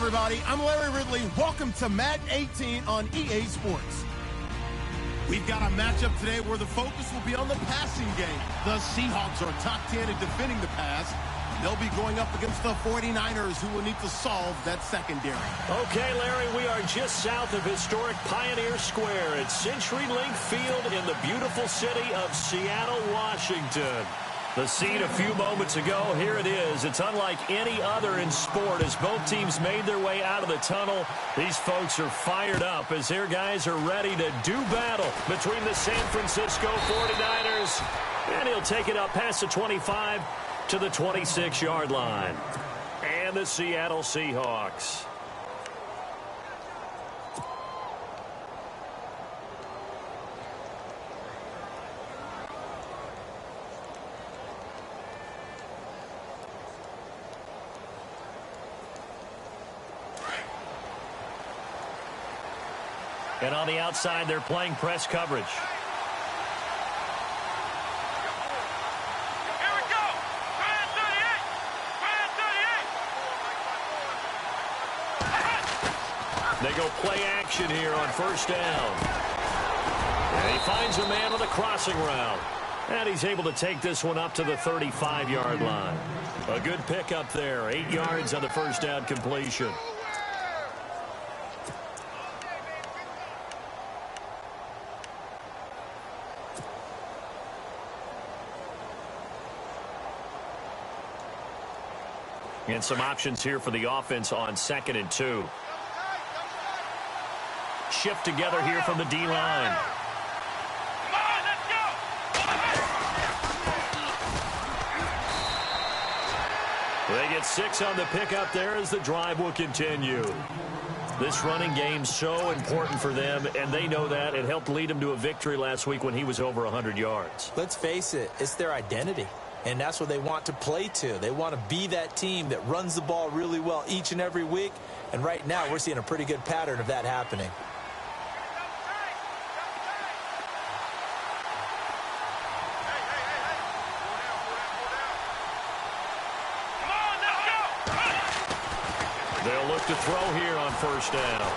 everybody. I'm Larry Ridley. Welcome to Madden 18 on EA Sports. We've got a matchup today where the focus will be on the passing game. The Seahawks are top 10 in defending the pass. They'll be going up against the 49ers, who will need to solve that secondary. Okay, Larry, we are just south of historic Pioneer Square at CenturyLink Field in the beautiful city of Seattle, Washington. The scene a few moments ago, here it is. It's unlike any other in sport as both teams made their way out of the tunnel. These folks are fired up as their guys are ready to do battle between the San Francisco 49ers. And he'll take it up past the 25 to the 26-yard line. And the Seattle Seahawks. And on the outside, they're playing press coverage. Here we go. Brand 38. They go play action here on first down. And he finds a man on the crossing route. And he's able to take this one up to the 35-yard line. A good pickup there. 8 yards on the first down completion. And some options here for the offense on 2nd and 2. Shift together here from the D-line. Come on, let's go. They get 6 on the pickup there as the drive will continue. This running game's so important for them, and they know that. It helped lead them to a victory last week when he was over 100 yards. Let's face it, it's their identity. And that's what they want to play to. They want to be that team that runs the ball really well each and every week. And right now, we're seeing a pretty good pattern of that happening. They'll look to throw here on first down.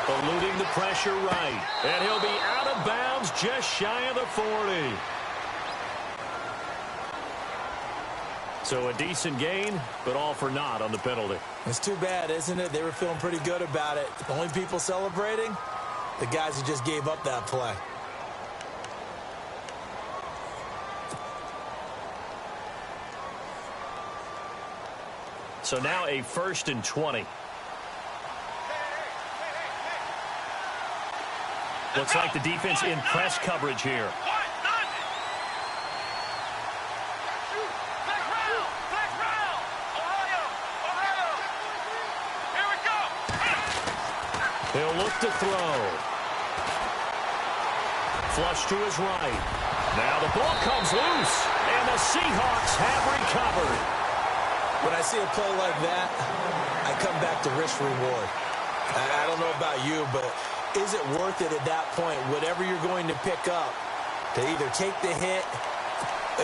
Eluding the pressure right. And he'll be out of bounds just shy of the 40. So a decent gain, but all for naught on the penalty. It's too bad, isn't it? They were feeling pretty good about it. The only people celebrating, the guys who just gave up that play. So now a 1st and 20. Looks like the defense in press coverage here. He'll look to throw. Flush to his right. Now the ball comes loose, and the Seahawks have recovered. When I see a play like that, I come back to risk-reward. I don't know about you, but is it worth it at that point, whatever you're going to pick up, to either take the hit,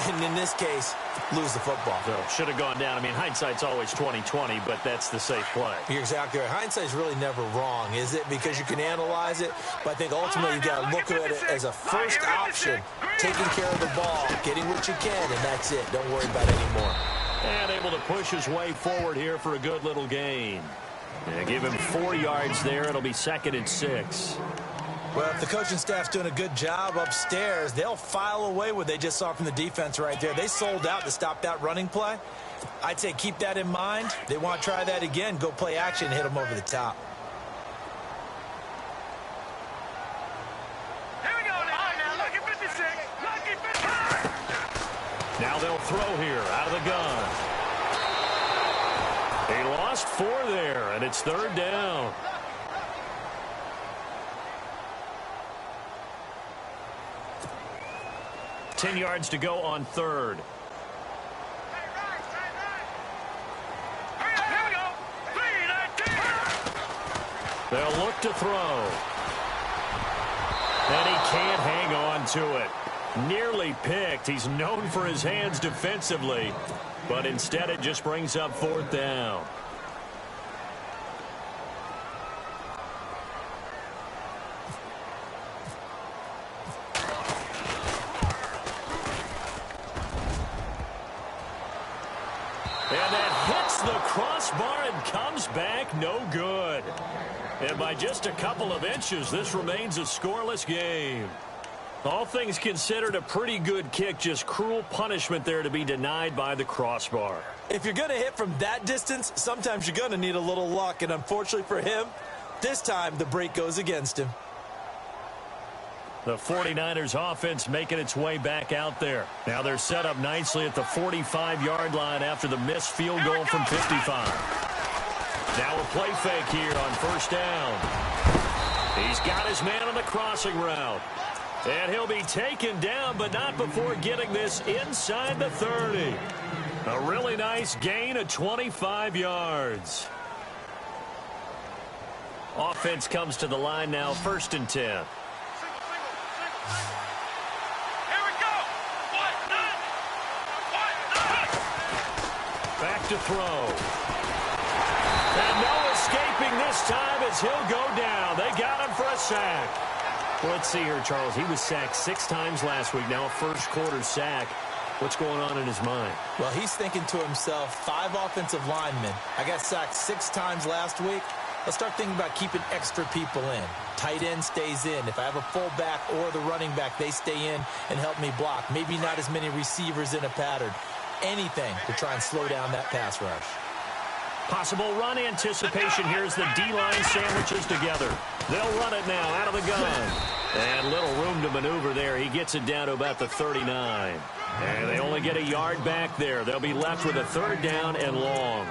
and in this case, lose the football? So should have gone down. I mean, hindsight's always 20/20, but that's the safe play. You're exactly right. Hindsight's really never wrong, is it? Because you can analyze it, but I think ultimately you got to look at it as a first option, taking care of the ball, getting what you can, and that's it. Don't worry about it anymore. And able to push his way forward here for a good little gain. And give him 4 yards there. It'll be 2nd and 6. Well, if the coaching staff's doing a good job upstairs, they'll file away what they just saw from the defense right there. They sold out to stop that running play. I'd say keep that in mind. They want to try that again, go play action, and hit them over the top. Here we go now. Lucky 56. Lucky 55. Now they'll throw here out of the gun. He lost 4 there, and it's 3rd down. Ten yards to go on 3rd. Here we go. 3-19. They'll look to throw. And he can't hang on to it. Nearly picked. He's known for his hands defensively, but instead it just brings up 4th down. crossbar and comes back no good. And by just a couple of inches, this remains a scoreless game. All things considered, a pretty good kick, just cruel punishment there to be denied by the crossbar. If you're going to hit from that distance, sometimes you're going to need a little luck, and unfortunately for him, this time the break goes against him. The 49ers offense making its way back out there. Now they're set up nicely at the 45-yard line after the missed field goal from 55. Now a play fake here on first down. He's got his man on the crossing route. And he'll be taken down, but not before getting this inside the 30. A really nice gain of 25 yards. Offense comes to the line now, 1st and 10. Here we go. Back to throw. And no escaping this time as he'll go down. They got him for a sack. Well, let's see here, Charles. He was sacked 6 times last week. Now a first-quarter sack. What's going on in his mind? Well, he's thinking to himself, 5 offensive linemen. I got sacked 6 times last week. Let's start thinking about keeping extra people in. Tight end stays in. If I have a fullback or the running back, they stay in and help me block. Maybe not as many receivers in a pattern. Anything to try and slow down that pass rush. Possible run anticipation here as the D-line sandwiches together. They'll run it now out of the gun. And little room to maneuver there. He gets it down to about the 39. And they only get a yard back there. They'll be left with a 3rd down and long.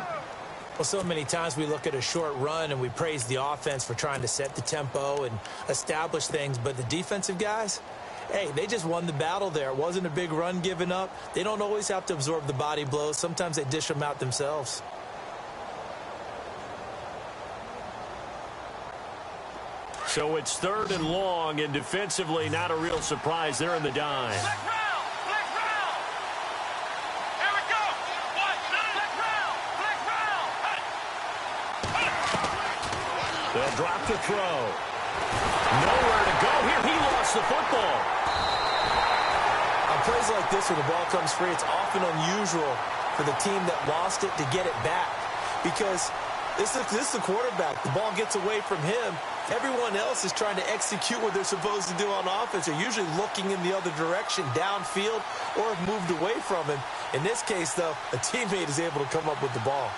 Well, so many times we look at a short run and we praise the offense for trying to set the tempo and establish things. But the defensive guys, hey, they just won the battle there. It wasn't a big run given up. They don't always have to absorb the body blows. Sometimes they dish them out themselves. So it's 3rd and long, and defensively not a real surprise. They're in the dime. Black round. Here we go. Black round. They'll drop the throw. Nowhere to go here. He lost the football. On plays like this where the ball comes free, it's often unusual for the team that lost it to get it back. Because this is the quarterback. The ball gets away from him. Everyone else is trying to execute what they're supposed to do on offense. They're usually looking in the other direction, downfield, or have moved away from him. In this case, though, a teammate is able to come up with the ball.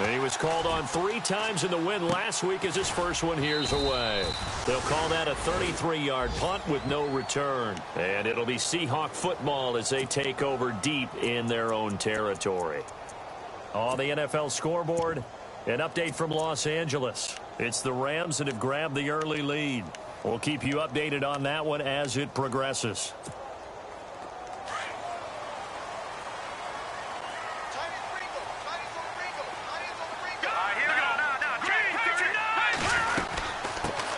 And he was called on 3 times in the win last week as his first one here's away. They'll call that a 33-yard punt with no return. And it'll be Seahawk football as they take over deep in their own territory. On the NFL scoreboard, an update from Los Angeles. It's the Rams that have grabbed the early lead. We'll keep you updated on that one as it progresses.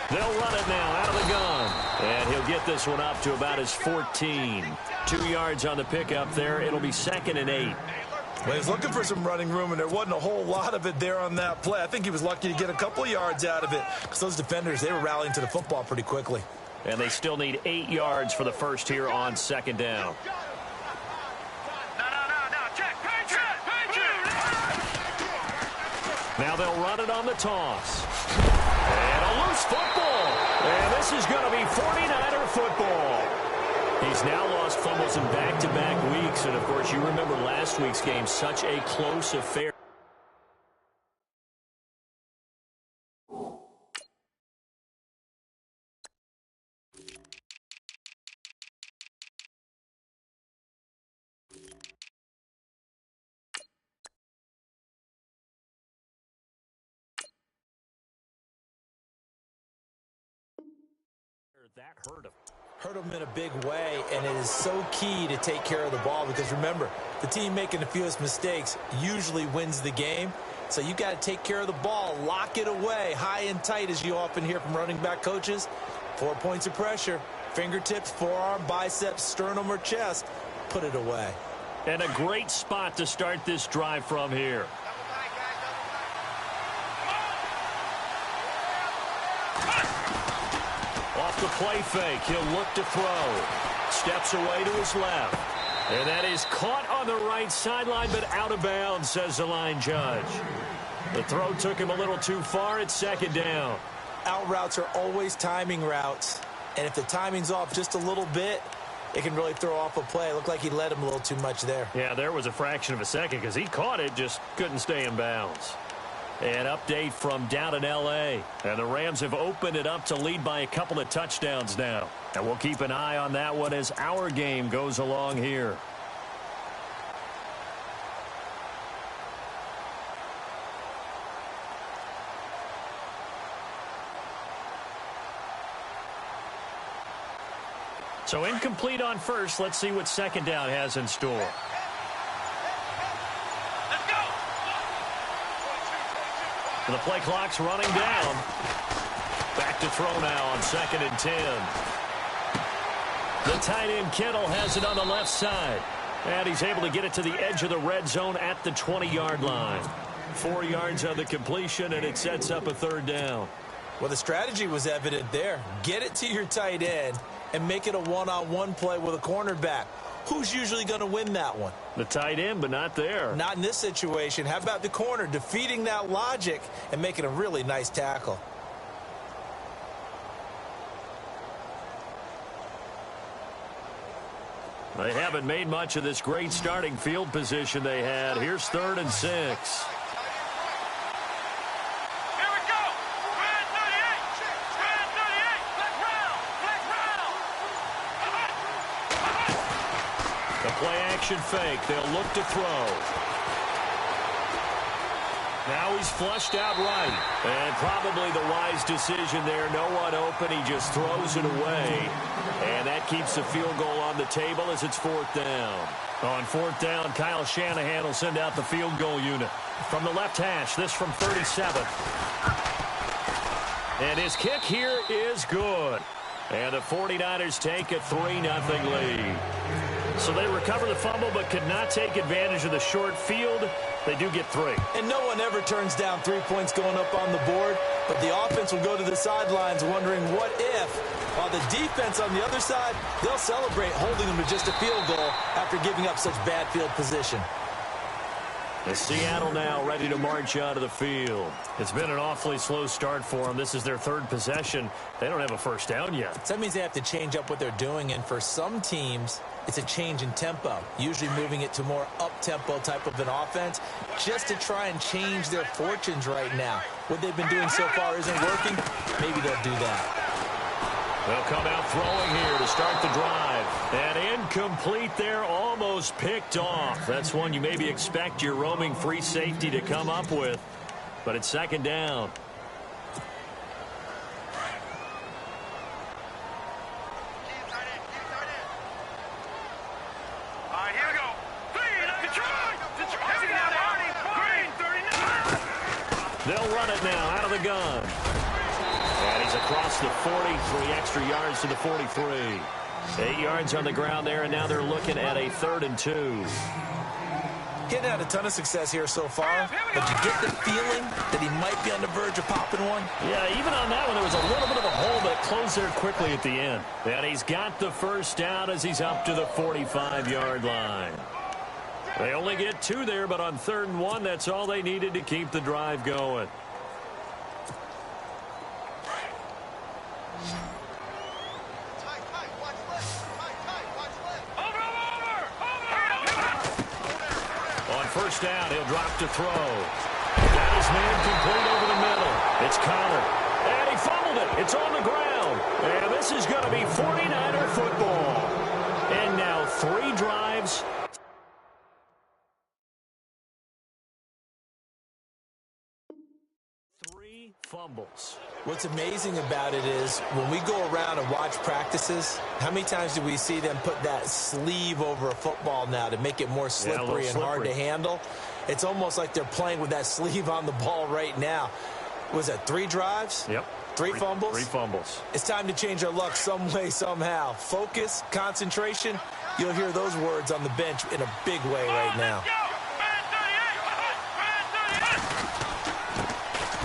They'll run it now out of the gun. And he'll get this one up to about his 14. 2 yards on the pickup there. It'll be 2nd and 8. Well, he's looking for some running room, and there wasn't a whole lot of it there on that play. I think he was lucky to get a couple of yards out of it because those defenders, they were rallying to the football pretty quickly. And they still need 8 yards for the first here on 2nd down. Now they'll run it on the toss. And a loose football. And this is going to be 49er football. He's now lost fumbles in back-to-back weeks. And, of course, you remember last week's game, such a close affair. That hurt him. Hurt him in a big way, and it is so key to take care of the ball because, remember, the team making the fewest mistakes usually wins the game. So you got to take care of the ball, lock it away, high and tight, as you often hear from running back coaches. 4 points of pressure, fingertips, forearm, biceps, sternum, or chest. Put it away. And a great spot to start this drive from here. off the play fake. He'll look to throw. Steps away to his left. And that is caught on the right sideline, but out of bounds, says the line judge. The throw took him a little too far. It's second down. Out routes are always timing routes. And if the timing's off just a little bit, it can really throw off a play. It looked like he led him a little too much there. Yeah, there was a fraction of a second because he caught it, just couldn't stay in bounds. An update from down in L.A. And the Rams have opened it up to lead by a couple of touchdowns now. And we'll keep an eye on that one as our game goes along here. So incomplete on first. Let's see what second down has in store. Let's go. The play clock's running down. Back to throw now on 2nd and 10. The tight end Kittle has it on the left side. And he's able to get it to the edge of the red zone at the 20-yard line. 4 yards on the completion, and it sets up a third down. Well, the strategy was evident there. Get it to your tight end and make it a one-on-one play with a cornerback. Who's usually going to win that one? The tight end, but not there. Not in this situation. How about the corner defeating that logic and making a really nice tackle? They haven't made much of this great starting field position they had. Here's 3rd and 6. Play-action fake. They'll look to throw. Now he's flushed out right. And probably the wise decision there. No one open. He just throws it away. And that keeps the field goal on the table as it's 4th down. On 4th down, Kyle Shanahan will send out the field goal unit. From the left hash, this from 37. And his kick here is good. And the 49ers take a 3-0 lead. So they recover the fumble but could not take advantage of the short field. They do get 3. And no one ever turns down 3 points going up on the board. But the offense will go to the sidelines wondering what if. While the defense on the other side, they'll celebrate holding them to just a field goal after giving up such bad field position. It's Seattle now ready to march out of the field. It's been an awfully slow start for them. This is their 3rd possession. They don't have a first down yet. So that means they have to change up what they're doing. And for some teams, it's a change in tempo, usually moving it to more up-tempo type of an offense just to try and change their fortunes right now. What they've been doing so far isn't working. Maybe they'll do that. They'll come out throwing here to start the drive. And incomplete there, almost picked off. That's one you maybe expect your roaming free safety to come up with. But it's 2nd down. They'll run it now out of the gun. And he's across the 40, 3 extra yards to the 43. 8 yards on the ground there, and now they're looking at a 3rd and 2. Getting had a ton of success here so far, but you get the feeling that he might be on the verge of popping one. Yeah, even on that one, there was a little bit of a hole, but it closed there quickly at the end. And he's got the first down as he's up to the 45-yard line. They only get 2 there, but on 3rd and 1, that's all they needed to keep the drive going. On 1st down, he'll drop to throw. That is man complete over the middle. It's Connor. And he fumbled it. It's on the ground. And this is going to be 49er football. And now 3 drives. 3 fumbles. What's amazing about it is when we go around and watch practices, how many times do we see them put that sleeve over a football now to make it more slippery and hard to handle? It's almost like they're playing with that sleeve on the ball right now. Was that 3 drives? Yep. 3 fumbles? 3 fumbles. It's time to change our luck some way, somehow. Focus, concentration. You'll hear those words on the bench in a big way right now.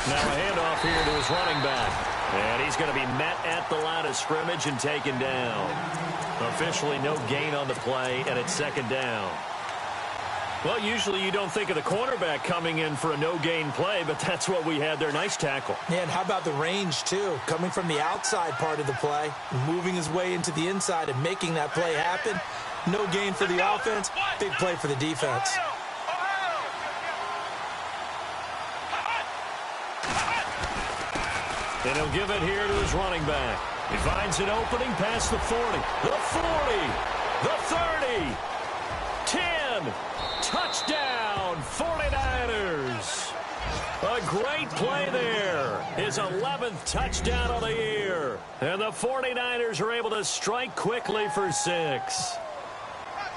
Now a handoff here to his running back. And he's going to be met at the line of scrimmage and taken down. Officially no gain on the play, and it's second down. Well, usually you don't think of the cornerback coming in for a no-gain play, but that's what we had there. Nice tackle. Yeah, and how about the range, too? Coming from the outside part of the play, moving his way into the inside and making that play happen. No gain for the offense, big play for the defense. And he'll give it here to his running back. He finds an opening past the 40, the 40, the 30, 10. Touchdown, 49ers. A great play there. His 11th touchdown of the year. And the 49ers are able to strike quickly for 6.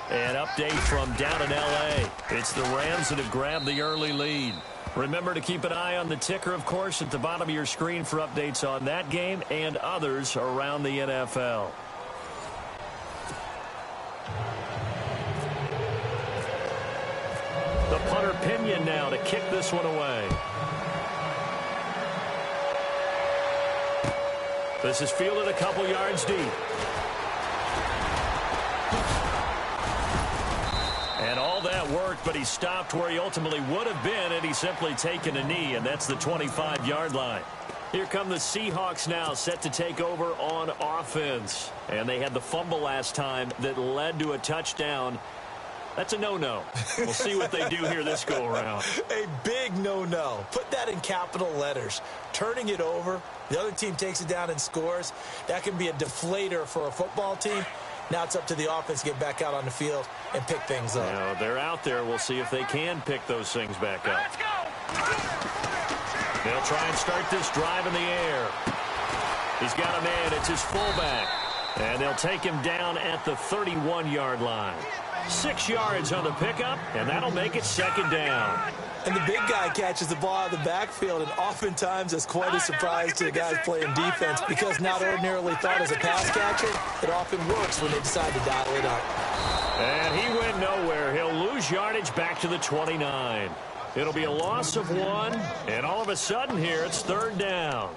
An update from down in L.A. It's the Rams that have grabbed the early lead. Remember to keep an eye on the ticker, of course, at the bottom of your screen for updates on that game and others around the NFL. The punter Pinion now to kick this one away. This is fielded a couple yards deep. And all that worked, but he stopped where he ultimately would have been, and he's simply taken a knee, and that's the 25-yard line. Here come the Seahawks now, set to take over on offense. And they had the fumble last time that led to a touchdown. That's a no-no. We'll see what they do here this go-around. A big no-no. Put that in capital letters. Turning it over, the other team takes it down and scores. That can be a deflator for a football team. Now it's up to the offense to get back out on the field and pick things up. Now, they're out there. We'll see if they can pick those things back up. Let's go. They'll try and start this drive in the air. He's got a man. It's his fullback. And they'll take him down at the 31-yard line. 6 yards on the pickup, and that'll make it second down. And the big guy catches the ball out of the backfield, and oftentimes it's quite a surprise to the guys playing defense because not ordinarily thought as a pass catcher, it often works when they decide to dial it up. And he went nowhere. He'll lose yardage back to the 29. It'll be a loss of 1, and all of a sudden here it's third down.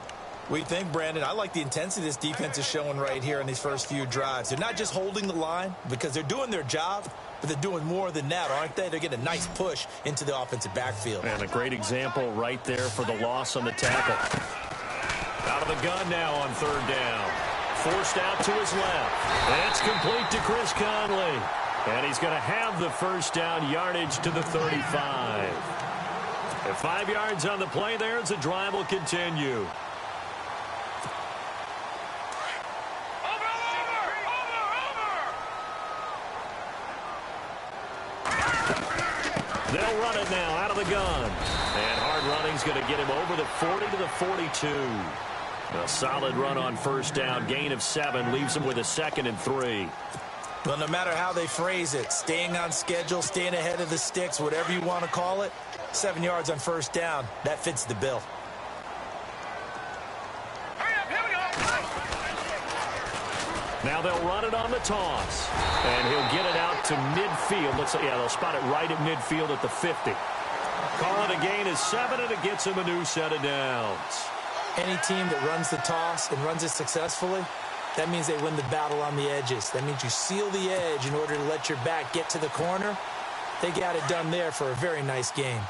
We think, Brandon, I like the intensity this defense is showing right here in these first few drives. They're not just holding the line because they're doing their job, but they're doing more than that, aren't they? They're getting a nice push into the offensive backfield. And a great example right there for the loss on the tackle. Out of the gun now on third down. Forced out to his left. That's complete to Chris Conley. And he's going to have the first down yardage to the 35. And 5 yards on the play there as the drive will continue. They'll run it now out of the gun. And hard running's going to get him over the 40 to the 42. A solid run on first down. Gain of 7 leaves him with a 2nd and 3. Well, no matter how they phrase it, staying on schedule, staying ahead of the sticks, whatever you want to call it, 7 yards on first down, that fits the bill. Now they'll run it on the toss. And he'll get it out to midfield. Looks like, yeah, they'll spot it right at midfield at the 50. Call it a gain of 7, and it gets him a new set of downs. Any team that runs the toss and runs it successfully, that means they win the battle on the edges. That means you seal the edge in order to let your back get to the corner. They got it done there for a very nice game.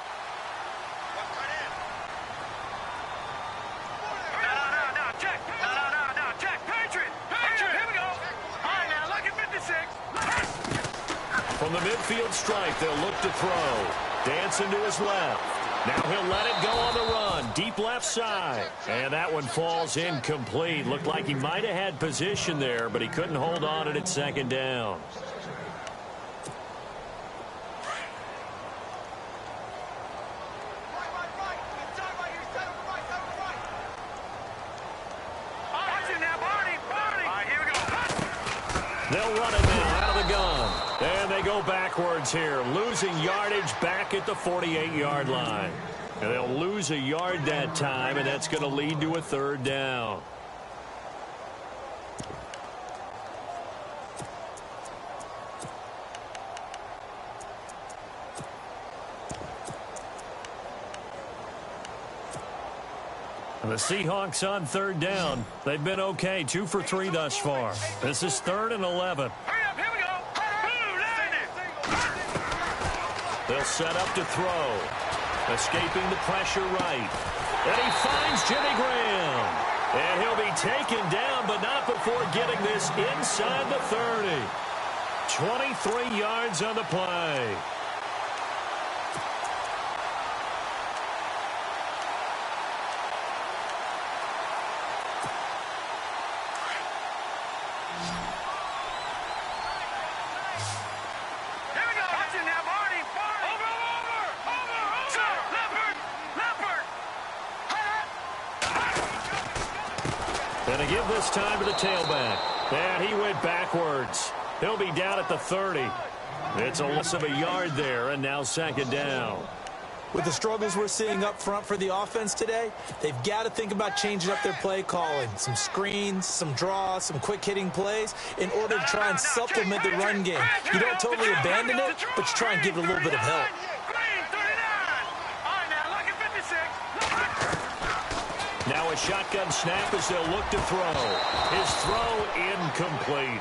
From the midfield stripe, they'll look to throw. Dancing to his left. Now he'll let it go on the run. Deep left side. And that one falls incomplete. Looked like he might have had position there, but he couldn't hold on at second down. They'll run it now out of the gun. And they go backwards here, losing yardage back at the 48-yard line. And they'll lose a yard that time, and that's going to lead to a third down. The Seahawks on third down. They've been okay, 2 for 3 thus far. This is 3rd and 11. Hurry up, here we go. They'll set up to throw. Escaping the pressure right. And he finds Jimmy Graham. And he'll be taken down, but not before getting this inside the 30. 23 yards on the play. And to give this time to the tailback. And he went backwards. He'll be down at the 30. It's a loss of a yard there, and now 2nd down. With the struggles we're seeing up front for the offense today, they've got to think about changing up their play calling. Some screens, some draws, some quick-hitting plays in order to try and supplement the run game. You don't totally abandon it, but you try and give it a little bit of help. Now a shotgun snap as they'll look to throw. His throw incomplete.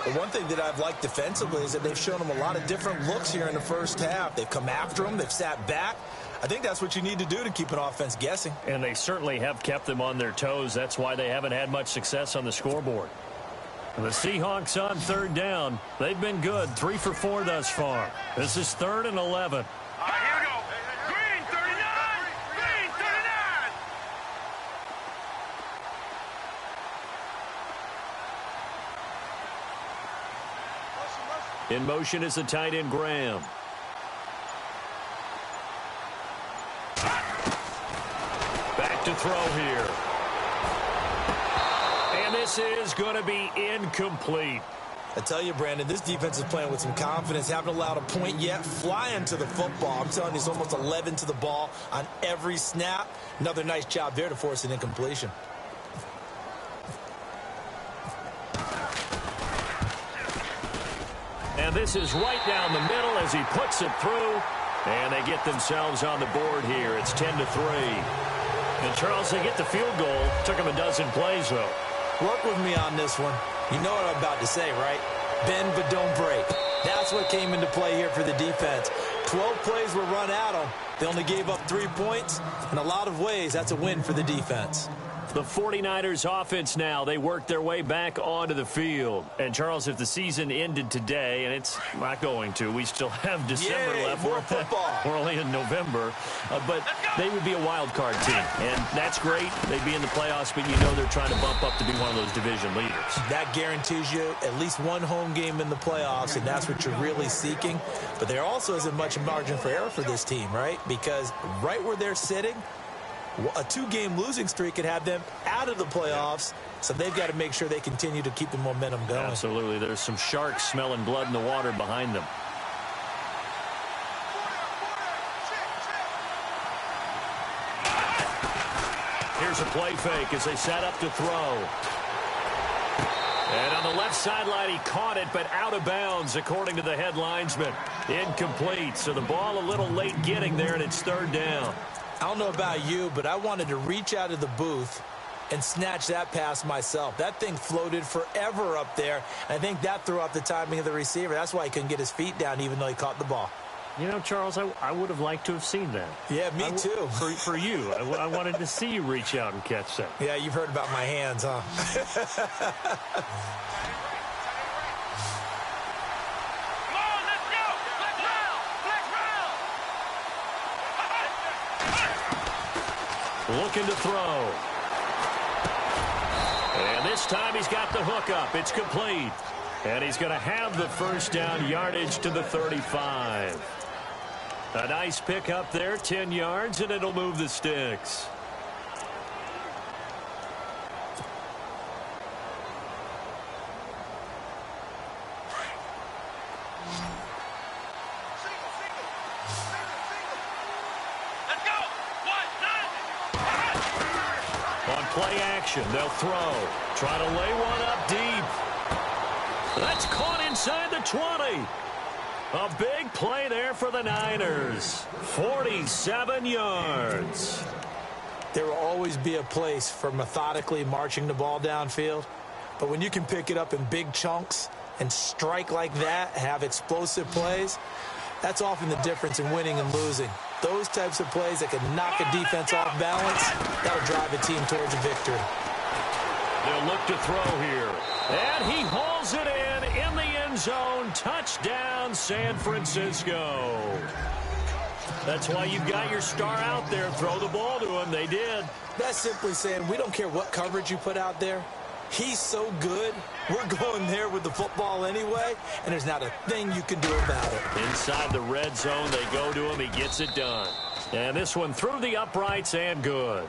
The one thing that I've liked defensively is that they've shown him a lot of different looks here in the first half. They've come after him. They've sat back. I think that's what you need to do to keep an offense guessing. And they certainly have kept them on their toes. That's why they haven't had much success on the scoreboard. And the Seahawks on 3rd down. They've been good, 3 for 4 thus far. This is 3rd and 11. All right, here we go. Green 39. Green 39. In motion is the tight end Graham. Back to throw here. And this is going to be incomplete. I tell you, Brandon, this defense is playing with some confidence. Haven't allowed a point yet. Flying to the football. I'm telling you, it's almost 11 to the ball on every snap. Another nice job there to force an incompletion. And this is right down the middle as he puts it through. And they get themselves on the board here. It's 10-3. And, Charles, they get the field goal. Took them a dozen plays, though. Work with me on this one. You know what I'm about to say, right? Bend but don't break. That's what came into play here for the defense. 12 plays were run at them. They only gave up 3 points. In a lot of ways, that's a win for the defense. The 49ers offense now, they work their way back onto the field. And, Charles, if the season ended today, and it's not going to, we still have December left. More football. We're only in November. But they would be a wild card team. And that's great. They'd be in the playoffs, but you know they're trying to bump up to be one of those division leaders. That guarantees you at least one home game in the playoffs, and that's what you're really seeking. But there also isn't much margin for error for this team, right? Because right where they're sitting, a 2-game losing streak could have them out of the playoffs, so they've got to make sure they continue to keep the momentum going. Absolutely. There's some sharks smelling blood in the water behind them. Here's a play fake as they set up to throw. And on the left sideline, he caught it, but out of bounds, according to the head linesman. Incomplete, so the ball a little late getting there, and it's 3rd down. I don't know about you, but I wanted to reach out of the booth and snatch that pass myself. That thing floated forever up there. I think that threw off the timing of the receiver. That's why he couldn't get his feet down even though he caught the ball. You know, Charles, I would have liked to have seen that. Yeah, me too. For you. I wanted to see you reach out and catch that. Yeah, you've heard about my hands, huh? Looking to throw. And this time he's got the hook up. It's complete. And he's going to have the 1st down yardage to the 35. A nice pick up there, 10 yards, and it'll move the sticks. Play action. They'll throw. Try to lay one up deep. That's caught inside the 20. A big play there for the Niners. 47 yards. There will always be a place for methodically marching the ball downfield. But when you can pick it up in big chunks and strike like that, have explosive plays, that's often the difference in winning and losing. Those types of plays that can knock a defense off balance, that'll drive a team towards a victory. They'll look to throw here. And he hauls it in the end zone. Touchdown, San Francisco. That's why you've got your star out there. Throw the ball to him. They did. That's simply saying we don't care what coverage you put out there. He's so good, we're going there with the football anyway, and there's not a thing you can do about it. Inside the red zone, they go to him. He gets it done. And this one through the uprights and good.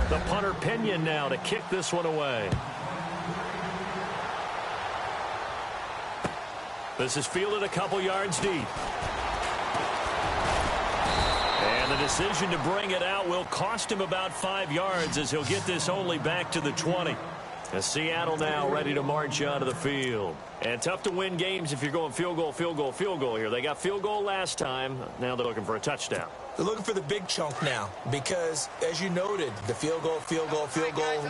The punter Pinion now to kick this one away. This is fielded a couple yards deep. And the decision to bring it out will cost him about 5 yards as he'll get this only back to the 20. As Seattle now ready to march onto the field. And tough to win games if you're going field goal, field goal, field goal here. They got field goal last time. Now they're looking for a touchdown. They're looking for the big chunk now because, as you noted, the field goal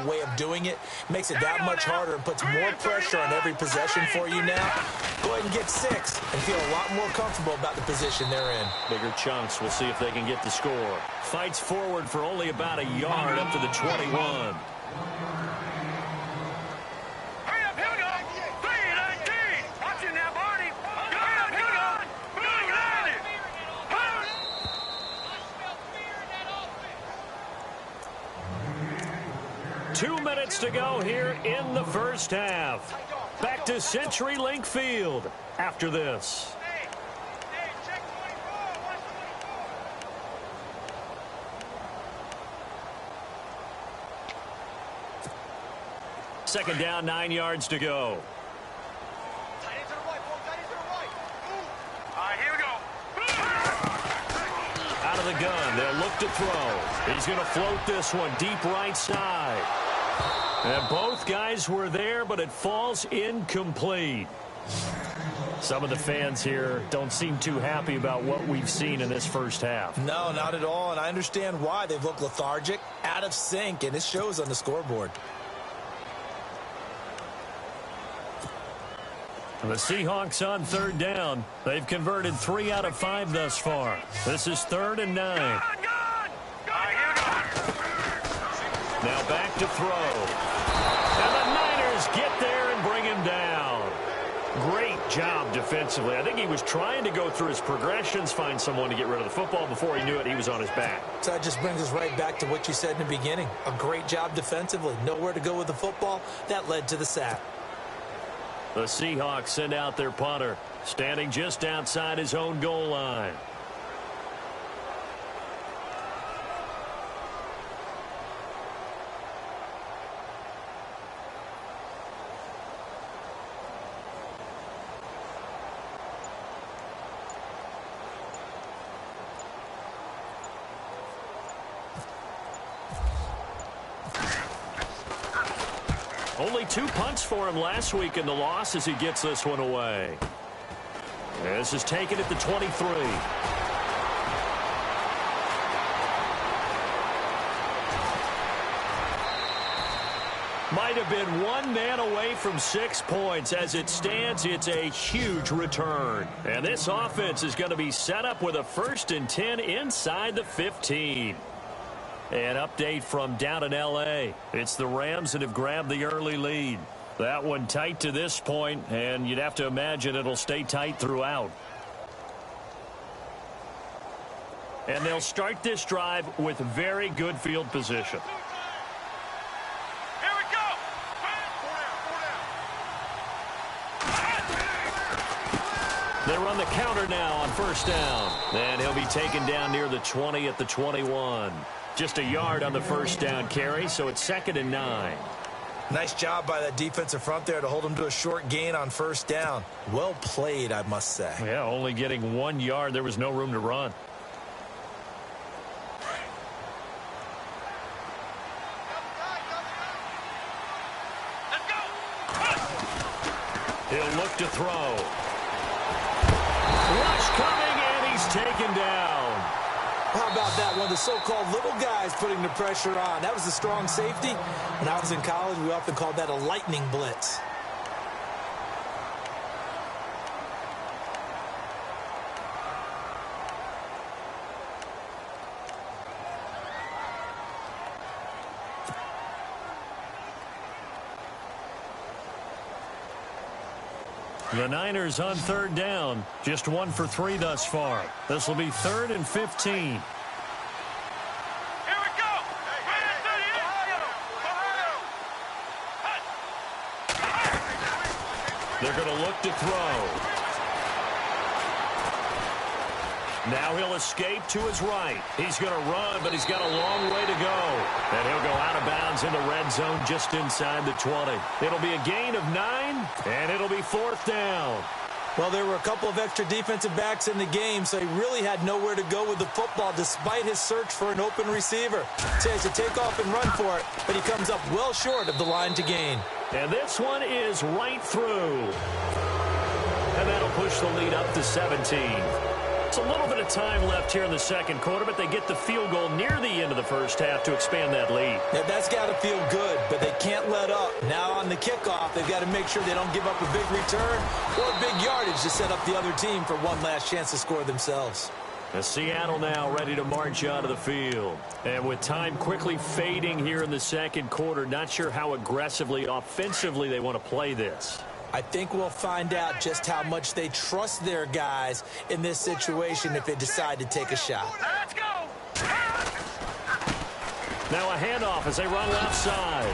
way of doing it makes it that much harder and puts more pressure on every possession for you now. Go ahead and get 6 and feel a lot more comfortable about the position they're in. Bigger chunks. We'll see if they can get the score. Fights forward for only about a yard up to the 21. Two minutes to go here in the first half. Back to CenturyLink Field after this. Second down, 9 yards to go. Here we go. Out of the gun, they'll look to throw. He's going to float this one deep right side. And both guys were there, but it falls incomplete. Some of the fans here don't seem too happy about what we've seen in this first half. No, not at all, and I understand why. They've looked lethargic, out of sync, and it shows on the scoreboard. The Seahawks on third down. They've converted 3 out of 5 thus far. This is 3rd and 9. Now back to throw. And the Niners get there and bring him down. Great job defensively. I think he was trying to go through his progressions, find someone to get rid of the football. Before he knew it, he was on his back. So that just brings us right back to what you said in the beginning. A great job defensively. Nowhere to go with the football. That led to the sack. The Seahawks send out their punter, standing just outside his own goal line. Only 2 punts for him last week in the loss as he gets this one away. This is taken at the 23. Might have been 1 man away from 6 points. As it stands, it's a huge return. And this offense is going to be set up with a 1st and 10 inside the 15. An update from down in L.A. It's the Rams that have grabbed the early lead. That one tight to this point, and you'd have to imagine it'll stay tight throughout. And they'll start this drive with very good field position. Here we go. They run the here now on first down. And he'll be taken down near the 20 at the 21. Just a yard on the first down carry, so it's 2nd and 9. Nice job by that defensive front there to hold him to a short gain on first down. Well played, I must say. Yeah, only getting 1 yard. There was no room to run. He'll look to throw. Rush coming, and he's taken down. How about that? One of the so-called little guys putting the pressure on. That was the strong safety. When I was in college, we often called that a lightning blitz. The Niners on 3rd down. Just 1 for 3 thus far. This will be 3rd and 15. Here we go. They're going to look to throw. Now he'll escape to his right. He's going to run, but he's got a long way to go. And he'll go out of bounds in the red zone just inside the 20. It'll be a gain of 9, and it'll be 4th down. Well, there were a couple of extra defensive backs in the game, so he really had nowhere to go with the football despite his search for an open receiver. So he has to take off and run for it, but he comes up well short of the line to gain. And this one is right through. And that'll push the lead up to 17. It's a little bit of time left here in the second quarter, but they get the field goal near the end of the first half to expand that lead. Yeah, that's got to feel good, but they can't let up. Now on the kickoff, they've got to make sure they don't give up a big return or big yardage to set up the other team for one last chance to score themselves. Seattle now ready to march onto the field. And with time quickly fading here in the second quarter, not sure how aggressively, offensively they want to play this. I think we'll find out just how much they trust their guys in this situation if they decide to take a shot. Let's go. Now a handoff as they run left side.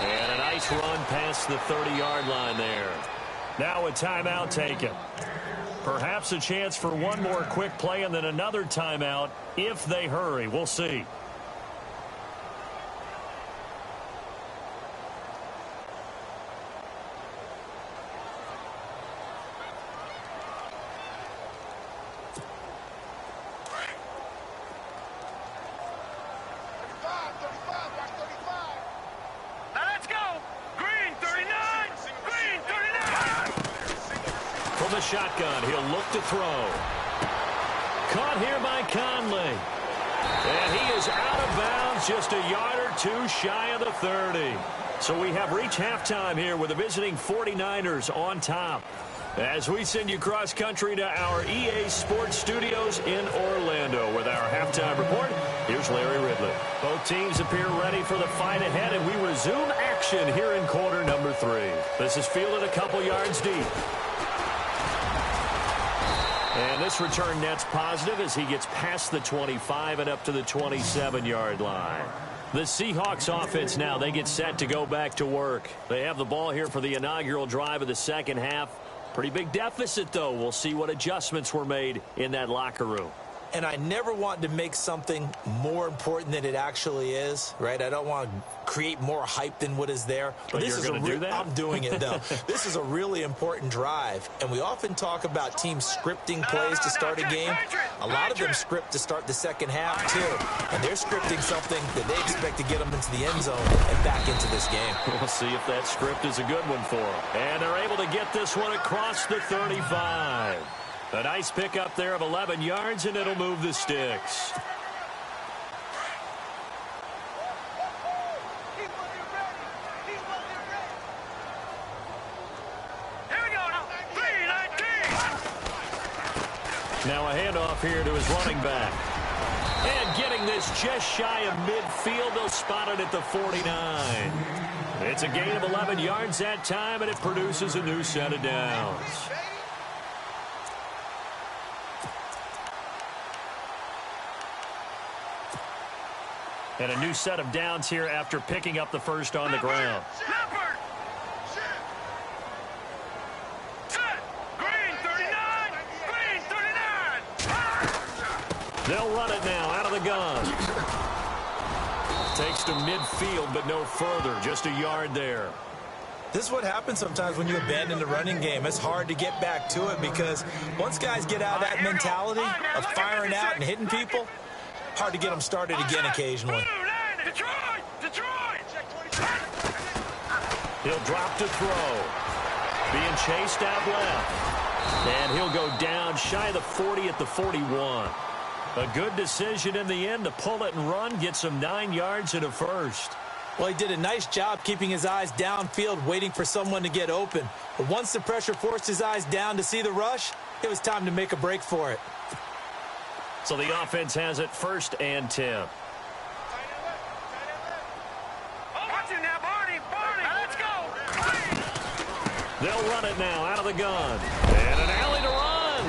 And a nice run past the 30-yard line there. Now a timeout taken. Perhaps a chance for one more quick play and then another timeout if they hurry. We'll see. Let's go. Green 39. Green 39. From the shotgun, he'll look to throw. Caught here by Conley. And he is out of bounds just a yard or two shy of the 30. So we have reached halftime here with the visiting 49ers on top. As we send you cross-country to our EA Sports Studios in Orlando with our halftime report, here's Larry Ridley. Both teams appear ready for the fight ahead, and we resume action here in quarter number 3. This is fielded a couple yards deep. And this return net's positive as he gets past the 25 and up to the 27-yard line. The Seahawks offense now, they get set to go back to work. They have the ball here for the inaugural drive of the second half. Pretty big deficit, though. We'll see what adjustments were made in that locker room. And I never want to make something more important than it actually is, right? I don't want to create more hype than what is there. But this you're going to do that? I'm doing it, though. This is a really important drive. And we often talk about teams scripting plays to start a game. A lot of them script to start the second half, too. And they're scripting something that they expect to get them into the end zone and back into this game. We'll see if that script is a good one for them. And they're able to get this one across the 35. A nice pickup there of 11 yards, and it'll move the sticks. Here we go now. 319. Now a handoff here to his running back. And getting this just shy of midfield, they'll spot it at the 49. It's a gain of 11 yards that time, and it produces a new set of downs. And a new set of downs here after picking up the first on the ground. Leopard. Set. Green 39. Green 39. They'll run it now out of the gun. Takes to midfield, but no further. Just a yard there. This is what happens sometimes when you abandon the running game. It's hard to get back to it because once guys get out of that mentality of firing out and hitting people, hard to get them started again occasionally. He'll drop to throw. Being chased out left. And he'll go down shy of the 40 at the 41. A good decision in the end to pull it and run, gets him 9 yards and a first. Well, he did a nice job keeping his eyes downfield, waiting for someone to get open. But once the pressure forced his eyes down to see the rush, it was time to make a break for it. So the offense has it 1st and 10. They'll run it now out of the gun. And an alley to run.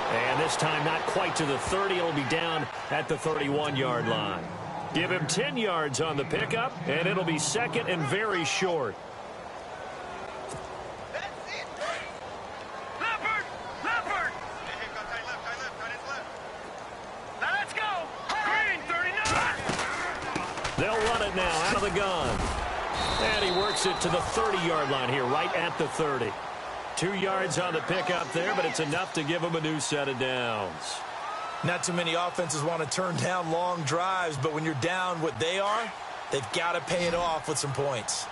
And this time not quite to the 30. It'll be down at the 31-yard line. Give him 10 yards on the pickup, and it'll be 2nd and very short. Leopard! Leopard! Now let's go! Green, 39! They'll run it now out of the gun. And he works it to the 30-yard line here, right at the 30. 2 yards on the pickup there, but it's enough to give him a new set of downs. Not too many offenses want to turn down long drives, but when you're down what they are, they've got to pay it off with some points.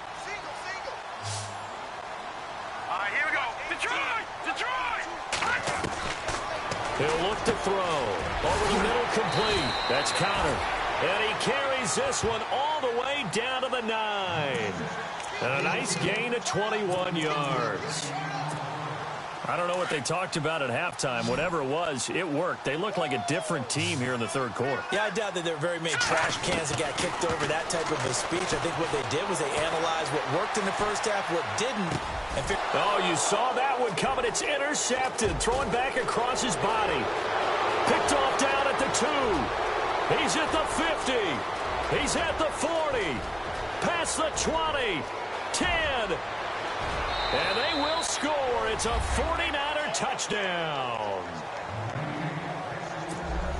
All right, here we go. Detroit! Detroit! He'll look to throw. Over the middle, complete. That's counter. And he carries this one all the way down to the 9. And a nice gain of 21 yards. I don't know what they talked about at halftime. Whatever it was, it worked. They look like a different team here in the 3rd quarter. Yeah, I doubt that there are very many trash cans that got kicked over, that type of a speech. I think what they did was they analyzed what worked in the first half, what didn't. Oh, you saw that one coming. It's intercepted. Throwing back across his body. Picked off down at the 2. He's at the 50. He's at the 40. Past the 20. 10. And they will score. It's a 49er touchdown.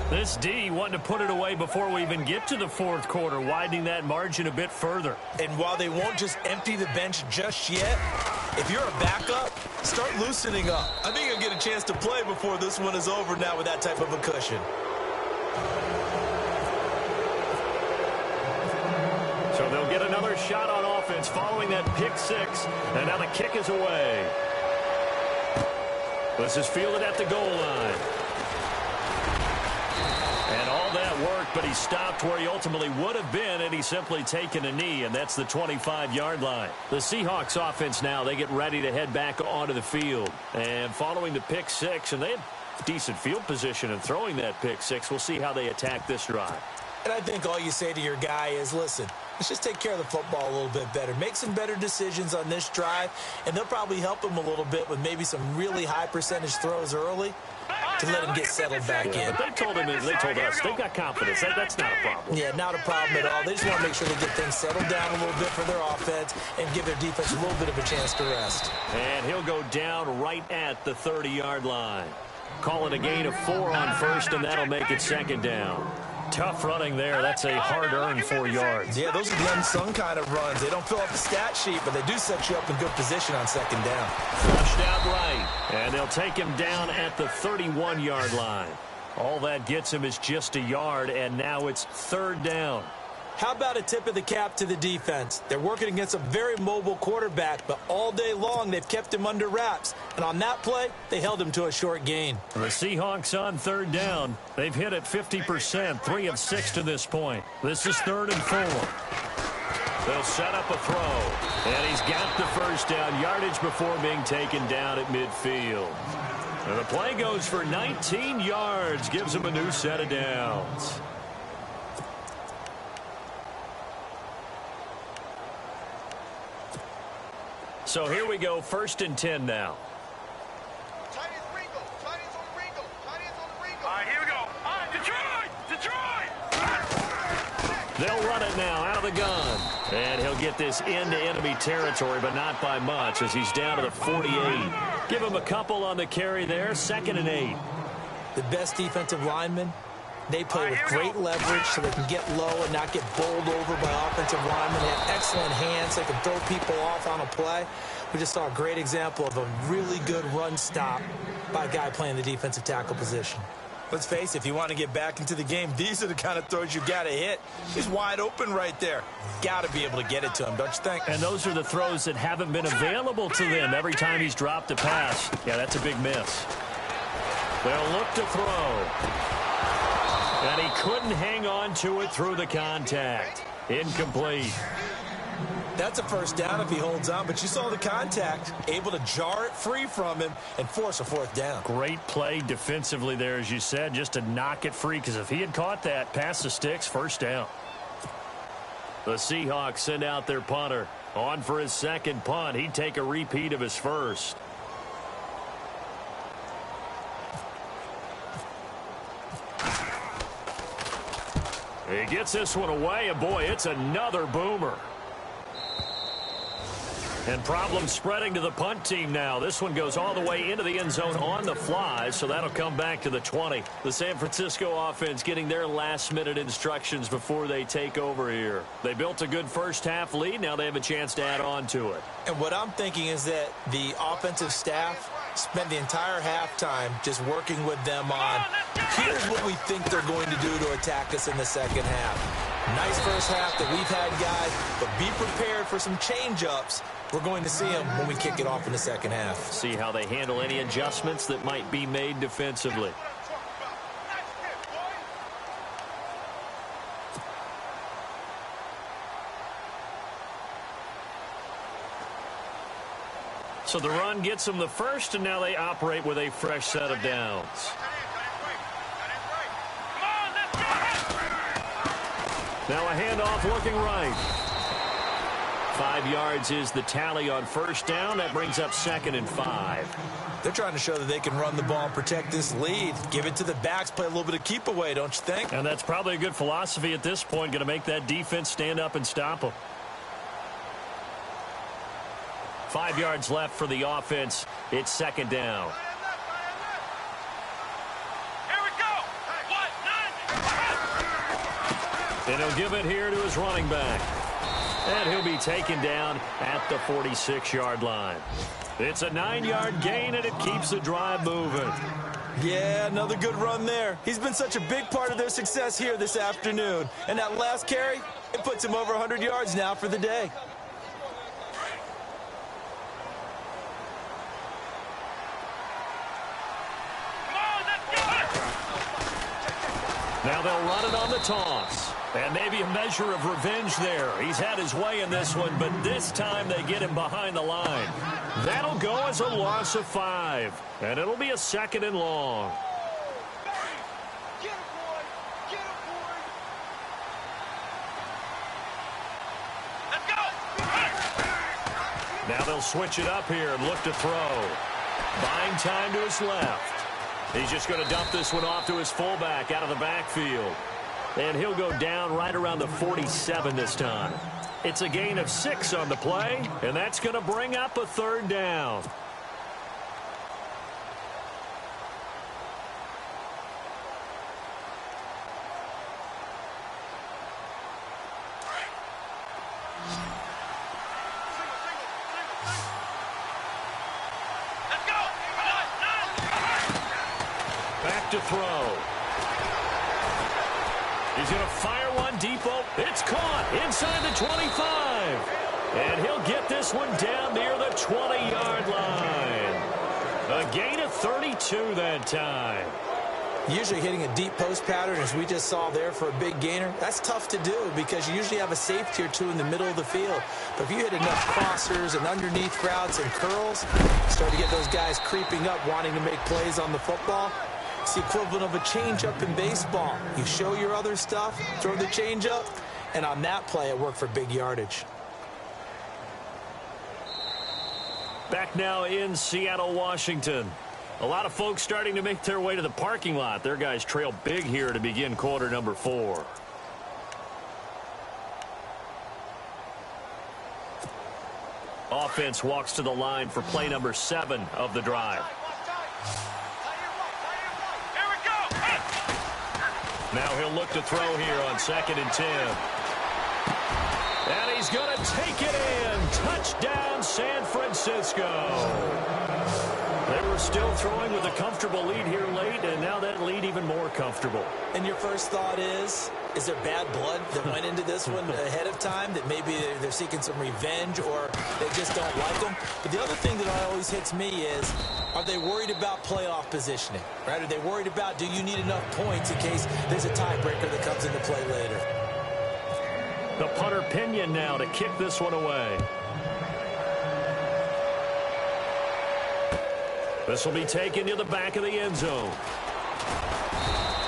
This D wanting to put it away before we even get to the 4th quarter, widening that margin a bit further. And while they won't just empty the bench just yet, if you're a backup, start loosening up. I think you'll get a chance to play before this one is over now with that type of a cushion. So they'll get another shot on offense following that pick 6. And now the kick is away. This is fielded at the goal line. And all that worked, but he stopped where he ultimately would have been, and he's simply taken a knee, and that's the 25-yard line. The Seahawks offense now, they get ready to head back onto the field. And following the pick 6, and they had decent field position in throwing that pick 6. We'll see how they attack this drive. And I think all you say to your guy is, listen, let's just take care of the football a little bit better. Make some better decisions on this drive, and they'll probably help him a little bit with maybe some really high percentage throws early to let him get settled back in. But they told us they've got confidence. That's not a problem. Yeah, not a problem at all. They just want to make sure they get things settled down a little bit for their offense and give their defense a little bit of a chance to rest. And he'll go down right at the 30-yard line. Call it a gain of 4 on 1st, and that'll make it 2nd down. Tough running there. That's a hard-earned 4 yards. Yeah, those are the unsung kind of runs. They don't fill up the stat sheet, but they do set you up in good position on 2nd down. Flushed out right, and they'll take him down at the 31-yard line. All that gets him is just a yard, and now it's 3rd down. How about a tip of the cap to the defense? They're working against a very mobile quarterback, but all day long they've kept him under wraps. And on that play, they held him to a short gain. The Seahawks on 3rd down. They've hit it 50%, 3 of 6 to this point. This is 3rd and 4. They'll set up a throw. And he's got the 1st down, yardage before being taken down at midfield. And the play goes for 19 yards, gives him a new set of downs. So here we go, 1st and 10 now. All right, here we go. All right, Detroit! Detroit! They'll run it now out of the gun. And he'll get this into enemy territory, but not by much as he's down to the 48. Give him a couple on the carry there, 2nd and 8. The best defensive lineman They play with great leverage so they can get low and not get bowled over by offensive linemen. They have excellent hands. They can throw people off on a play. We just saw a great example of a really good run stop by a guy playing the defensive tackle position. Let's face it, if you want to get back into the game, these are the kind of throws you got to hit. He's wide open right there. Got to be able to get it to him, don't you think? And those are the throws that haven't been available to them every time he's dropped a pass. Yeah, that's a big miss. They'll look to throw. And he couldn't hang on to it through the contact. Incomplete. That's a first down if he holds on, but you saw the contact, able to jar it free from him and force a fourth down. Great play defensively there, as you said, just to knock it free, because if he had caught that, past the sticks, first down. The Seahawks send out their punter. On for his second punt. He'd take a repeat of his first. He gets this one away, and boy, it's another boomer. And problems spreading to the punt team now. This one goes all the way into the end zone on the fly, so that'll come back to the 20. The San Francisco offense getting their last-minute instructions before they take over here. They built a good first-half lead. Now they have a chance to add on to it. And what I'm thinking is that the offensive staff spent the entire halftime just working with them on, here's what we think they're going to do to attack us in the second half. Nice first half that we've had, guys, but be prepared for some change-ups. We're going to see them when we kick it off in the second half. See how they handle any adjustments that might be made defensively. So the run gets them the first, and now they operate with a fresh set of downs. Now a handoff looking right. 5 yards is the tally on first down. That brings up 2nd and 5. They're trying to show that they can run the ball and protect this lead. Give it to the backs, play a little bit of keep away, don't you think? And that's probably a good philosophy at this point, going to make that defense stand up and stop them. 5 yards left for the offense. It's 2nd down. Here we go. And he'll give it here to his running back. And he'll be taken down at the 46-yard line. It's a 9-yard gain, and it keeps the drive moving. Yeah, another good run there. He's been such a big part of their success here this afternoon. And that last carry, it puts him over 100 yards now for the day. Now they'll run it on the toss. And maybe a measure of revenge there. He's had his way in this one, but this time they get him behind the line. That'll go as a loss of 5. And it'll be a 2nd and long. Get him, boy. Get him, boy. Let's go. Now they'll switch it up here and look to throw. Buying time to his left. He's just going to dump this one off to his fullback out of the backfield. And he'll go down right around the 47 this time. It's a gain of 6 on the play, and that's going to bring up a 3rd down. Let's go. Back to throw. He's going to fire one deep. It's caught inside the 25. And he'll get this one down near the 20-yard line. A gain of 32 that time. Usually hitting a deep post pattern, as we just saw there for a big gainer, that's tough to do because you usually have a safety or two in the middle of the field. But if you hit enough crossers and underneath routes and curls, you start to get those guys creeping up wanting to make plays on the football. It's the equivalent of a change-up in baseball. You show your other stuff, throw the change-up, and on that play, it worked for big yardage. Back now in Seattle, Washington. A lot of folks starting to make their way to the parking lot. Their guys trail big here to begin quarter number 4. Offense walks to the line for play number 7 of the drive. Now he'll look to throw here on 2nd and 10. And he's going to take it in. Touchdown, San Francisco. They were still throwing with a comfortable lead here late, and now that lead even more comfortable. And your first thought is there bad blood that went into this one ahead of time, that maybe they're seeking some revenge or they just don't like them? But the other thing that always hits me is, are they worried about playoff positioning? Right? Are they worried about, do you need enough points in case there's a tiebreaker that comes into play later? The punter Pinion now to kick this one away. This will be taken to the back of the end zone.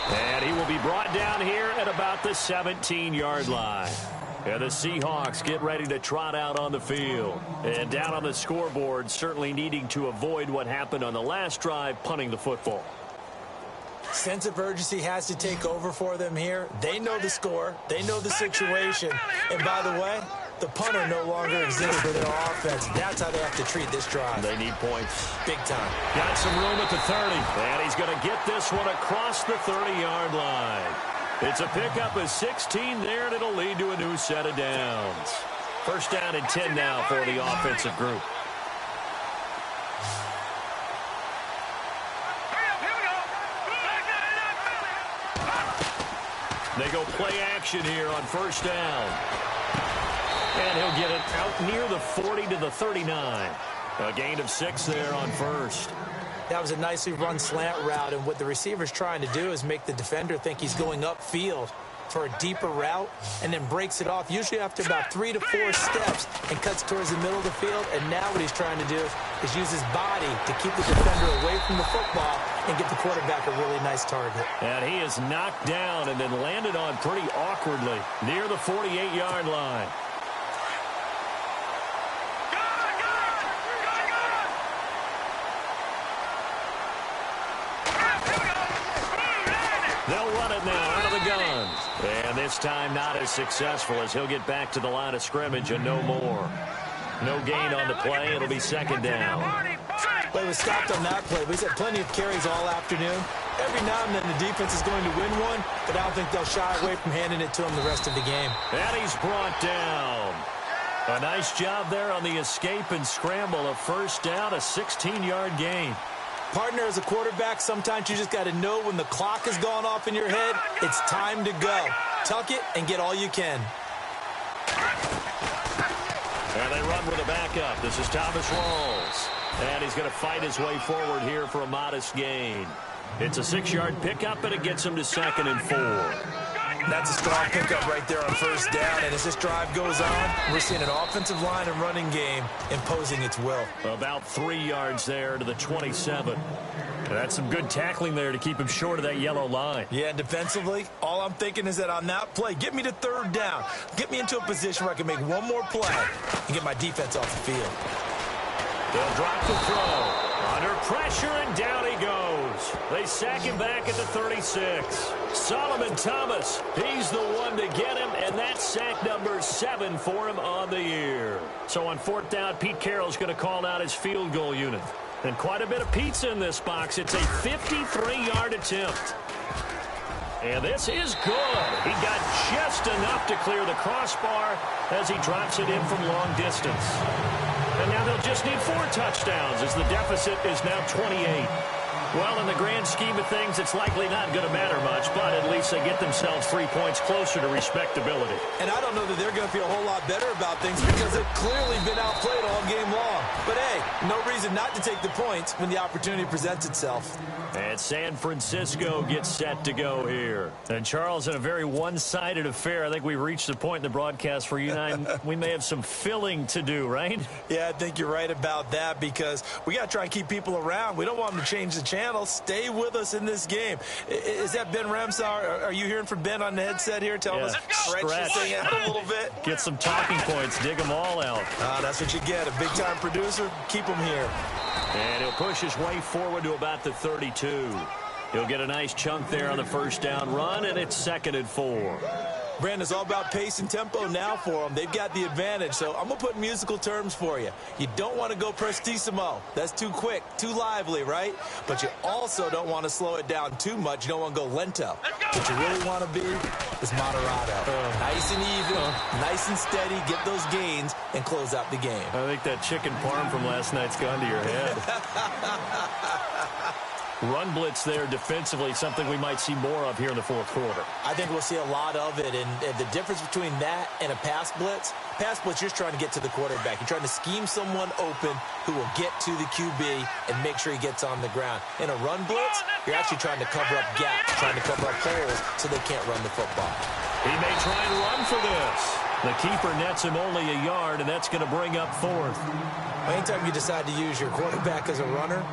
And he will be brought down here at about the 17-yard line. And the Seahawks get ready to trot out on the field. And down on the scoreboard, certainly needing to avoid what happened on the last drive, punting the football. Sense of urgency has to take over for them here. They know the score. They know the situation. And by the way, the punter no longer exists for their offense. That's how they have to treat this drive. They need points. Big time. Got some room at the 30. And he's going to get this one across the 30-yard line. It's a pickup of 16 there, and it'll lead to a new set of downs. First down and 10 now for the offensive group. They go play action here on first down. And he'll get it out near the 40 to the 39. A gain of 6 there on first. That was a nicely run slant route, and what the receiver's trying to do is make the defender think he's going upfield for a deeper route and then breaks it off, usually after about 3 to 4 steps, and cuts towards the middle of the field. And now what he's trying to do is use his body to keep the defender away from the football and get the quarterback a really nice target. And he is knocked down and then landed on pretty awkwardly near the 48-yard line. They'll run it now out of the gun. And this time not as successful, as he'll get back to the line of scrimmage and no more. No gain on the play. It'll be second down. Play was stopped on that play. We've had plenty of carries all afternoon. Every now and then the defense is going to win one, but I don't think they'll shy away from handing it to him the rest of the game. And he's brought down. A nice job there on the escape and scramble. A first down, a 16-yard gain. Partner, as a quarterback, sometimes you just got to know when the clock has gone off in your head, it's time to go. Tuck it and get all you can. And they run with a backup. This is Thomas Rawls. And he's going to fight his way forward here for a modest gain. It's a 6-yard pickup, and it gets him to 2nd and 4. That's a strong pickup right there on first down. And as this drive goes on, we're seeing an offensive line and running game imposing its will. About 3 yards there to the 27. And that's some good tackling there to keep him short of that yellow line. Yeah, and defensively, all I'm thinking is that on that play, get me to third down. Get me into a position where I can make one more play and get my defense off the field. They'll drop the throw. Under pressure, and down he goes. They sack him back at the 36. Solomon Thomas, he's the one to get him, and that's sack number 7 for him on the year. So on 4th down, Pete Carroll's going to call out his field goal unit. And quite a bit of pizza in this box. It's a 53-yard attempt. And this is good. He got just enough to clear the crossbar as he drops it in from long distance. And now they'll just need 4 touchdowns as the deficit is now 28. Well, in the grand scheme of things, it's likely not going to matter much, but at least they get themselves 3 points closer to respectability. And I don't know that they're going to feel a whole lot better about things because they've clearly been outplayed all game long. But, hey, no reason not to take the points when the opportunity presents itself. And San Francisco gets set to go here. And, Charles, in a very one-sided affair, I think we've reached the point in the broadcast where you and I, we may have some filling to do, right? Yeah, I think you're right about that because we got to try and keep people around. We don't want them to change the channel. Stay with us in this game. Is that Ben Ramsar? Are you hearing from Ben on the headset here? Tell us stretch this thing out a little bit. Get some talking points. Dig them all out. That's what you get. A big-time producer. Keep them here. And he'll push his way forward to about the 32. He'll get a nice chunk there on the first down run, and it's 2nd and 4. Brandon, it's all about pace and tempo now for them. They've got the advantage, so I'm going to put musical terms for you. You don't want to go prestissimo. That's too quick, too lively, right? But you also don't want to slow it down too much. You don't want to go lento. What you really want to be is moderato. Nice and even, nice and steady, get those gains, and close out the game. I think that chicken parm from last night's gone to your head. Run blitz there defensively, something we might see more of here in the fourth quarter. I think we'll see a lot of it, and the difference between that and a pass blitz, you're just trying to get to the quarterback. You're trying to scheme someone open who will get to the QB and make sure he gets on the ground. In a run blitz, you're actually trying to cover up gaps, trying to cover up holes so they can't run the football. He may try and run for this. The keeper nets him only a yard, and that's going to bring up fourth. Anytime you decide to use your quarterback as a runner,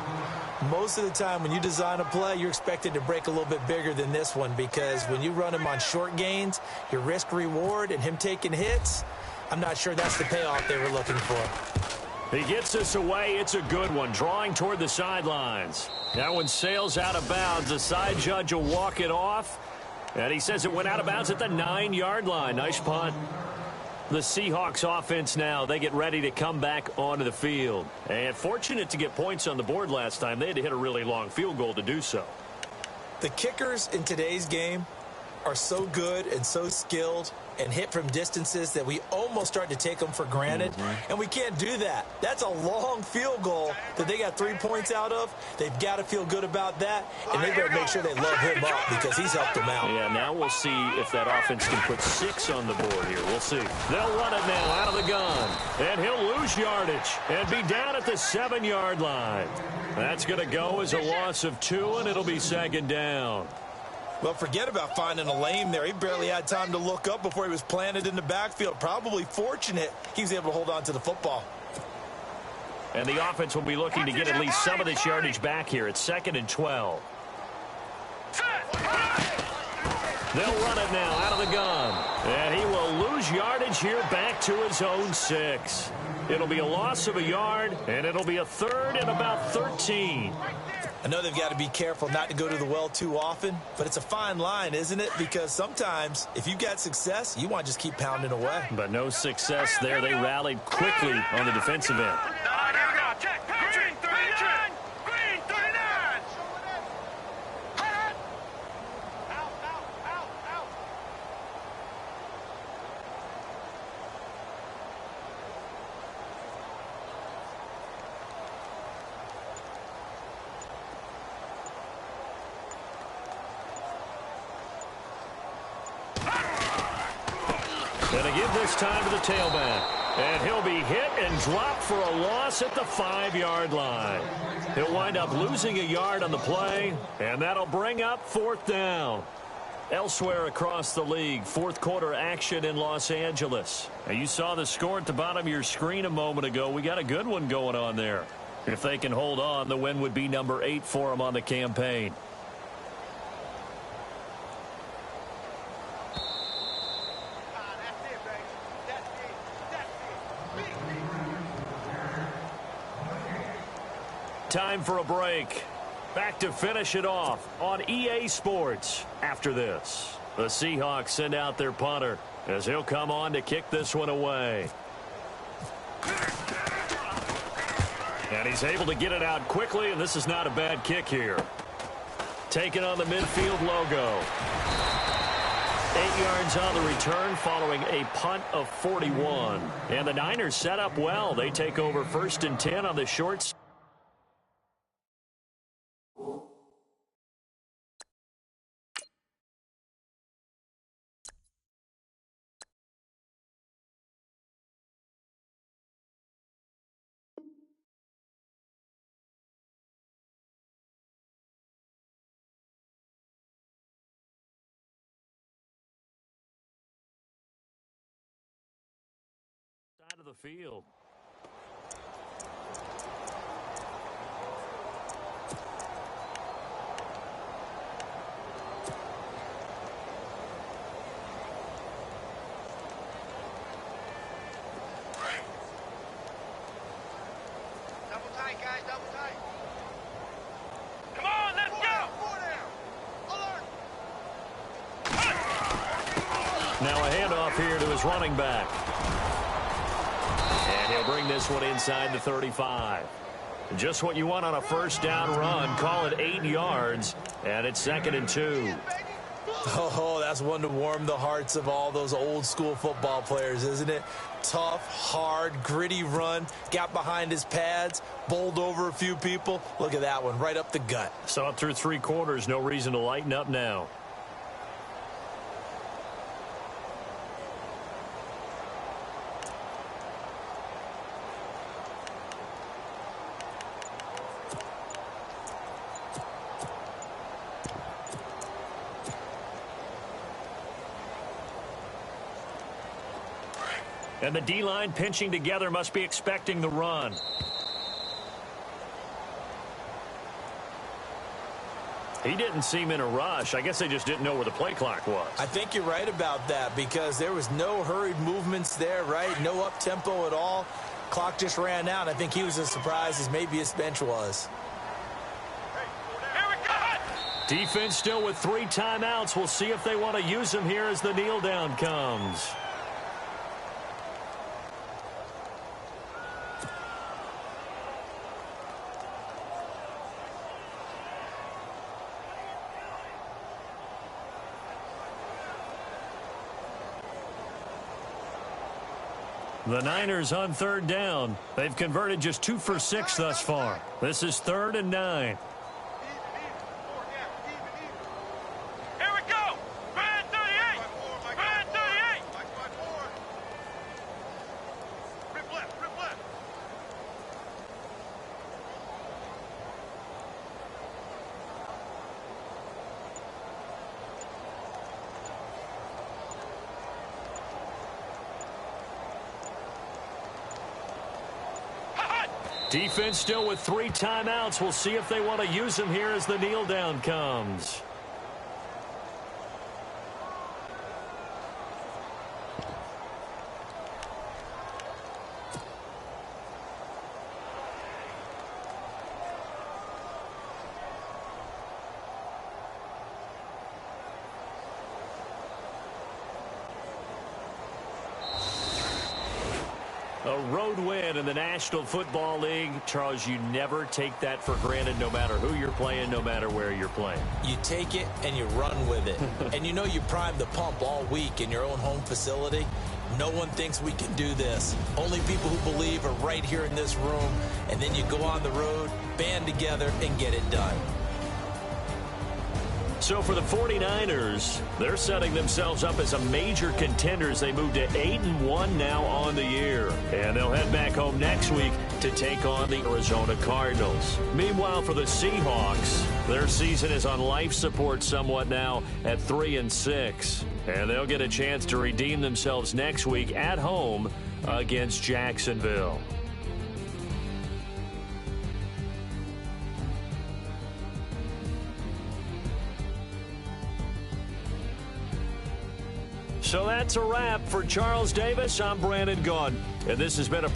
most of the time when you design a play, you're expected to break a little bit bigger than this one, because when you run him on short gains, your risk-reward and him taking hits, I'm not sure that's the payoff they were looking for. He gets this away. It's a good one, drawing toward the sidelines. That one sails out of bounds. The side judge will walk it off, and he says it went out of bounds at the 9-yard line. Nice punt. The Seahawks offense now, they get ready to come back onto the field. And fortunate to get points on the board last time. They had to hit a really long field goal to do so. The kickers in today's game are so good and so skilled and hit from distances that we almost start to take them for granted. And we can't do that. That's a long field goal that they got 3 points out of. They've got to feel good about that, and they better make sure they love him up because he's helped them out. Yeah, now we'll see if that offense can put 6 on the board here. We'll see. They'll run it now out of the gun, and he'll lose yardage and be down at the 7-yard line. That's going to go as a loss of 2, and it'll be second down. Well, forget about finding a lane there. He barely had time to look up before he was planted in the backfield. Probably fortunate he was able to hold on to the football. And the offense will be looking to get at least some of this yardage back here. It's 2nd and 12. They'll run it now out of the gun. And he will lose yardage here back to his own 6. It'll be a loss of a yard, and it'll be a 3rd and about 13. I know they've got to be careful not to go to the well too often, but it's a fine line, isn't it? Because sometimes, if you've got success, you want to just keep pounding away. But no success there. They rallied quickly on the defensive end. And a give this time to the tailback. And he'll be hit and dropped for a loss at the 5-yard line. He'll wind up losing a yard on the play, and that'll bring up 4th down. Elsewhere across the league, fourth quarter action in Los Angeles. Now, you saw the score at the bottom of your screen a moment ago. We got a good one going on there. If they can hold on, the win would be number 8 for them on the campaign. Time for a break. Back to finish it off on EA Sports after this. The Seahawks send out their punter as he'll come on to kick this one away. And he's able to get it out quickly, and this is not a bad kick here. Taking on the midfield logo. 8 yards on the return following a punt of 41. And the Niners set up well. They take over 1st and 10 on the short side. Of the field. Double tight, guys, double tight. Come on, let's go. Now a handoff here to his running back. And he'll bring this one inside the 35. Just what you want on a first down run. Call it 8 yards, and it's 2nd and 2. Oh, that's one to warm the hearts of all those old school football players, isn't it? Tough, hard, gritty run. Got behind his pads, bowled over a few people. Look at that one, right up the gut. Saw it through 3 quarters. No reason to lighten up now. And the D-line pinching together must be expecting the run. He didn't seem in a rush. I guess they just didn't know where the play clock was. I think you're right about that because there was no hurried movements there, right? No up-tempo at all. Clock just ran out. I think he was as surprised as maybe his bench was. Defense still with 3 timeouts. We'll see if they want to use them here as the kneel down comes. The Niners on 3rd down. They've converted just 2 for 6 thus far. This is 3rd and 9. Here we go. Red 38. Red 38. Rip left. Rip left. Defense still with 3 timeouts. We'll see if they want to use them here as the kneel down comes. A road win in the National Football League. Charles, you never take that for granted no matter who you're playing, no matter where you're playing. You take it and you run with it. And you know you primed the pump all week in your own home facility. No one thinks we can do this. Only people who believe are right here in this room. And then you go on the road, band together, and get it done. So for the 49ers, they're setting themselves up as a major contender as they move to 8-1 now on the year. And they'll head back home next week to take on the Arizona Cardinals. Meanwhile, for the Seahawks, their season is on life support somewhat now at 3-6. And they'll get a chance to redeem themselves next week at home against Jacksonville. So that's a wrap. For Charles Davis, I'm Brandon Gaudin, and this has been a